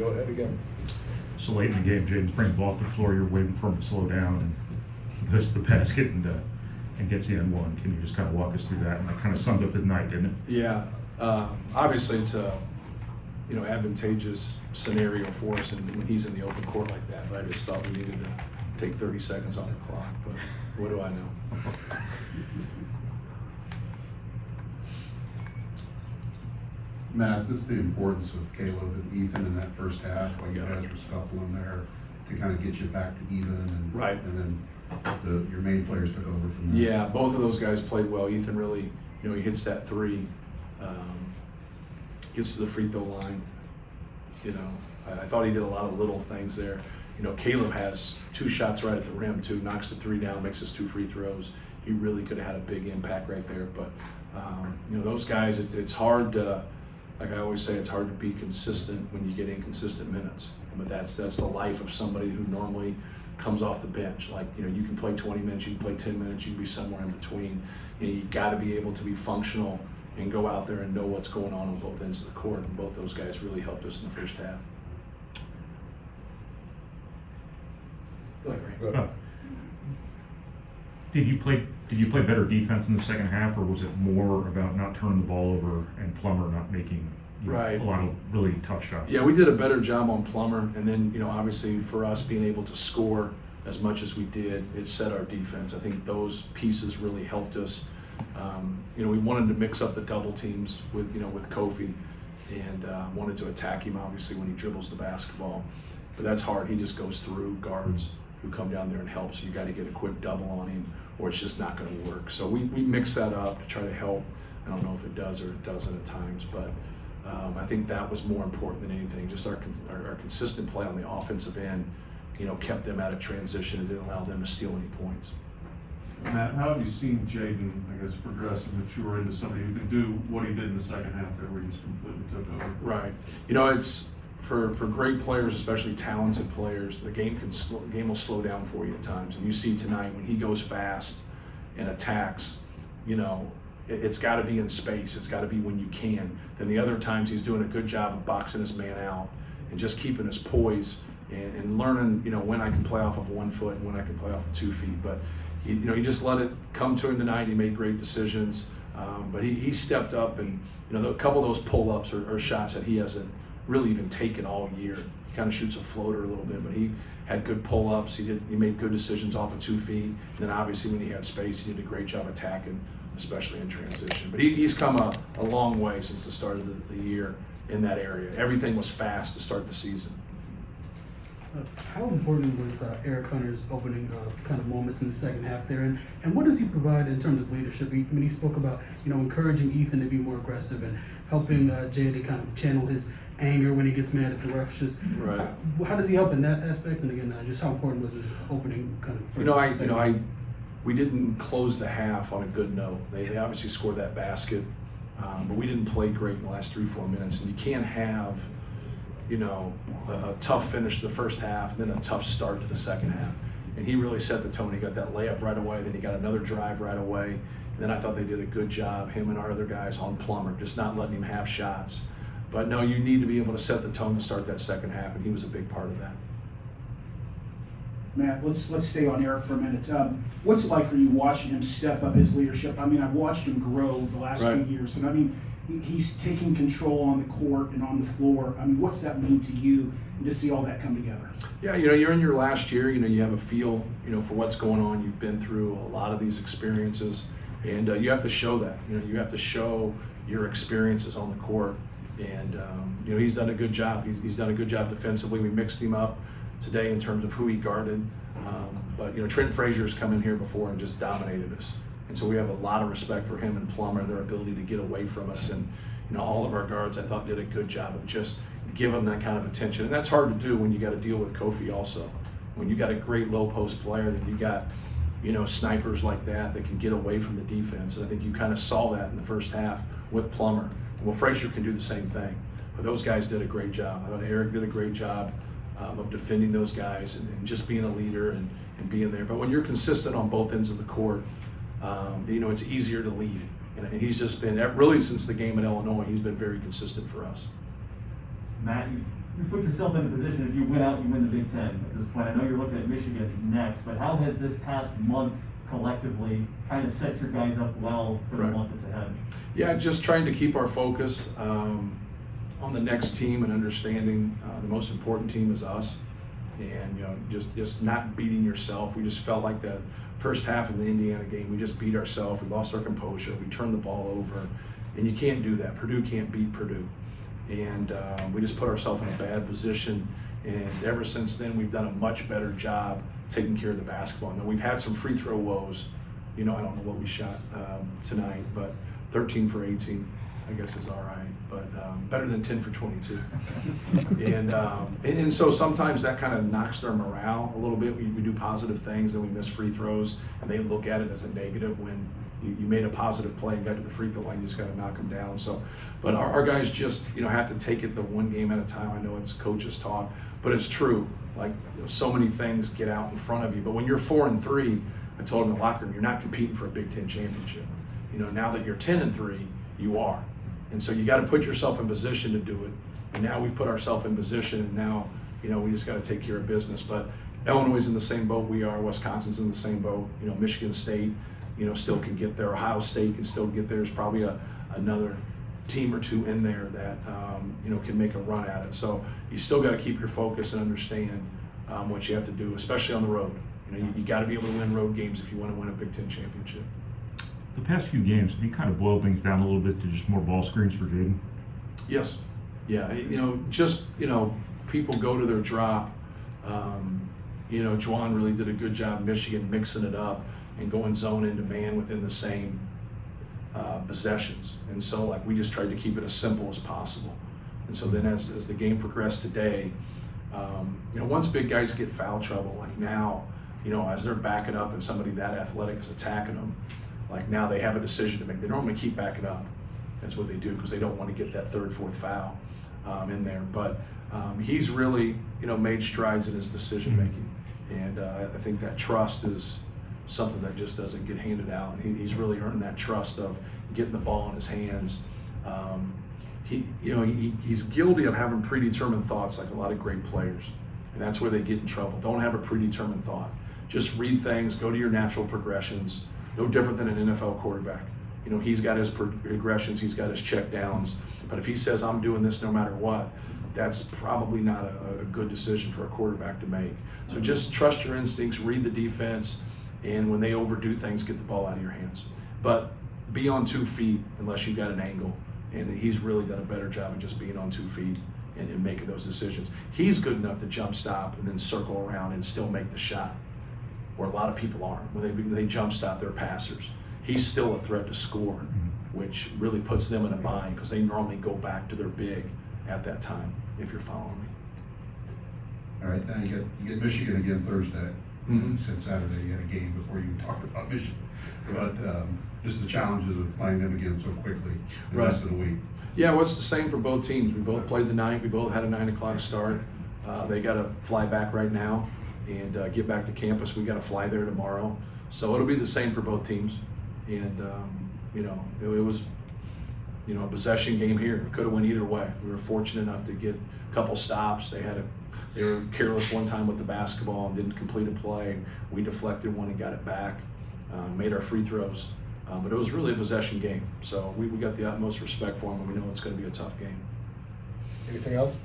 go ahead again. So late in the game, Jaden's bringing the ball off the floor, you're waiting for him to slow down, and he goes to the basket and gets the N1. Can you just kind of walk us through that? And that kind of summed up his night, didn't it? Yeah, obviously it's a advantageous scenario for us, and when he's in the open court like that. But I just thought we needed to take 30 seconds off the clock. But what do I know? Matt, just the importance of Caleb and Ethan in that first half, while you guys were scuffling there, to kind of get you back to even, and Right. and then your main players took over from there. Yeah, both of those guys played well. Ethan really, he hits that three, gets to the free throw line. I thought he did a lot of little things there. Caleb has 2 shots right at the rim too, knocks the 3 down, makes his 2 free throws. He really could have had a big impact right there. But those guys, it's hard to, like I always say, it's hard to be consistent when you get inconsistent minutes. But that's the life of somebody who normally comes off the bench. Like, you can play 20 minutes, you can play 10 minutes, you can be somewhere in between. You got to be able to be functional and go out there and know what's going on both ends of the court. And both those guys really helped us in the first half. Go ahead. Did you play better defense in the second half, or was it more about not turning the ball over and Plummer not making Right. a lot of really tough shots? Yeah, we did a better job on Plummer, and then obviously for us being able to score as much as we did, it set our defense. I think those pieces really helped us. We wanted to mix up the double teams with Kofi, and wanted to attack him obviously when he dribbles the basketball, but that's hard. He just goes through guards who come down there and help. So you got to get a quick double on him, or it's just not going to work. So we mix that up to try to help. I don't know if it does or it doesn't at times, but I think that was more important than anything. Just our consistent play on the offensive end, kept them out of transition and didn't allow them to steal any points. Matt, how have you seen Jaden, I guess, progress and mature into somebody who can do what he did in the second half there, where he just completely took over? Right. It's for great players, especially talented players, the game will slow down for you at times. And you see tonight when he goes fast and attacks, it's got to be in space. It's got to be when you can. Then the other times he's doing a good job of boxing his man out and just keeping his poise and learning, when I can play off of 1 foot and when I can play off of 2 feet. But he just let it come to him tonight. He made great decisions, but he stepped up, and a couple of those pull-ups are shots that he hasn't really even taken all year. He kind of shoots a floater a little bit, but he had good pull-ups. He made good decisions off of 2 feet. And then obviously when he had space, he did a great job attacking, especially in transition. But he's come a long way since the start of the year in that area. Everything was fast to start the season. How important was Eric Hunter's opening kind of moments in the second half there, and what does he provide in terms of leadership? He spoke about encouraging Ethan to be more aggressive and helping Jaden to kind of channel his anger when he gets mad at the refs. Just Right. How does he help in that aspect? And again, just how important was his opening kind of first? We didn't close the half on a good note. They obviously scored that basket, but we didn't play great in the last 3-4 minutes, and you can't have a tough finish to the first half and then a tough start to the second half. And he really set the tone. He got that layup right away, then he got another drive right away. And then I thought they did a good job, him and our other guys, on Plummer, just not letting him have shots. But no, you need to be able to set the tone to start that second half, and he was a big part of that. Matt, let's stay on Eric for a minute. What's it like for you watching him step up his leadership? I've watched him grow the last few years, and he's taking control on the court and on the floor. What's that mean to you, and to see all that come together? Yeah, you're in your last year. You have a feel, for what's going on. You've been through a lot of these experiences, and you have to show that. You have to show your experiences on the court, and he's done a good job. He's done a good job defensively. We mixed him up today in terms of who he guarded, but Trent Frazier's come in here before and just dominated us. And so we have a lot of respect for him and Plummer, their ability to get away from us. And all of our guards, I thought, did a good job of just giving them that kind of attention. And that's hard to do when you got to deal with Kofi also. When you got a great low post player, then you got snipers like that can get away from the defense. And I think you kind of saw that in the first half with Plummer. Well, Frazier can do the same thing. But those guys did a great job. I thought Eric did a great job of defending those guys and just being a leader and being there. But when you're consistent on both ends of the court, it's easier to lead. And he's just been, really since the game in Illinois, he's been very consistent for us. Matt, you put yourself in a position, if you win out, you win the Big Ten at this point. I know you're looking at Michigan next, but how has this past month collectively kind of set your guys up well for the Right. month that's ahead? Yeah, just trying to keep our focus on the next team and understanding the most important team is us, and just not beating yourself. We just felt like the first half of the Indiana game, we just beat ourselves. We lost our composure. We turned the ball over, and you can't do that. Purdue can't beat Purdue, and we just put ourselves in a bad position. And ever since then, we've done a much better job taking care of the basketball. Now we've had some free throw woes. I don't know what we shot tonight, but 13 for 18, I guess is all right. But better than 10 for 22. and so sometimes that kind of knocks their morale a little bit. We do positive things, then we miss free throws, and they look at it as a negative when you made a positive play and got to the free throw line. You just got to knock them down. So, but our guys just have to take it the one game at a time. I know it's coach's talk, but it's true. Like so many things get out in front of you. But when you're 4-3, I told them in the locker room, you're not competing for a Big Ten championship. Now that you're 10-3, you are. And so you got to put yourself in position to do it. And now we've put ourselves in position, and now we just got to take care of business. But Illinois is in the same boat we are. Wisconsin's in the same boat. Michigan State, still can get there. Ohio State can still get there. There's probably another team or two in there that can make a run at it. So you still got to keep your focus and understand what you have to do, especially on the road. You got to be able to win road games if you want to win a Big Ten championship. The past few games, have you kind of boiled things down a little bit to just more ball screens for Jaden? Yes. Yeah. People go to their drop. Juwan really did a good job, Michigan, mixing it up and going zone into man within the same possessions. And so, we just tried to keep it as simple as possible. And so then as the game progressed today, once big guys get foul trouble, like now, as they're backing up and somebody that athletic is attacking them, like now they have a decision to make. They normally keep backing up. That's what they do because they don't want to get that third, fourth foul in there. But he's really, made strides in his decision making. And I think that trust is something that just doesn't get handed out. He's really earned that trust of getting the ball in his hands. He's guilty of having predetermined thoughts like a lot of great players. And that's where they get in trouble. Don't have a predetermined thought. Just read things, go to your natural progressions. No different than an NFL quarterback. He's got his progressions, he's got his check downs. But if he says, I'm doing this no matter what, that's probably not a good decision for a quarterback to make. So just trust your instincts, read the defense, and when they overdo things, get the ball out of your hands. But be on 2 feet unless you've got an angle. And he's really done a better job of just being on 2 feet and making those decisions. He's good enough to jump stop and then circle around and still make the shot, where a lot of people aren't. When they jump stop, they're passers. He's still a threat to score, which really puts them in a bind because they normally go back to their big at that time, if you're following me. All right, now you get Michigan again Thursday. Mhm. Said Saturday you had a game before you talked about Michigan. But just the challenges of playing them again so quickly in less than a week. Yeah, well, it's the same for both teams. We both played the night. We both had a 9 o'clock start. They got to fly back right now and get back to campus. We got to fly there tomorrow. So it'll be the same for both teams. And, it was, a possession game here. It could have went either way. We were fortunate enough to get a couple stops. They were careless one time with the basketball and didn't complete a play. We deflected one and got it back, made our free throws. But it was really a possession game. So we got the utmost respect for them, and we know it's going to be a tough game. Anything else?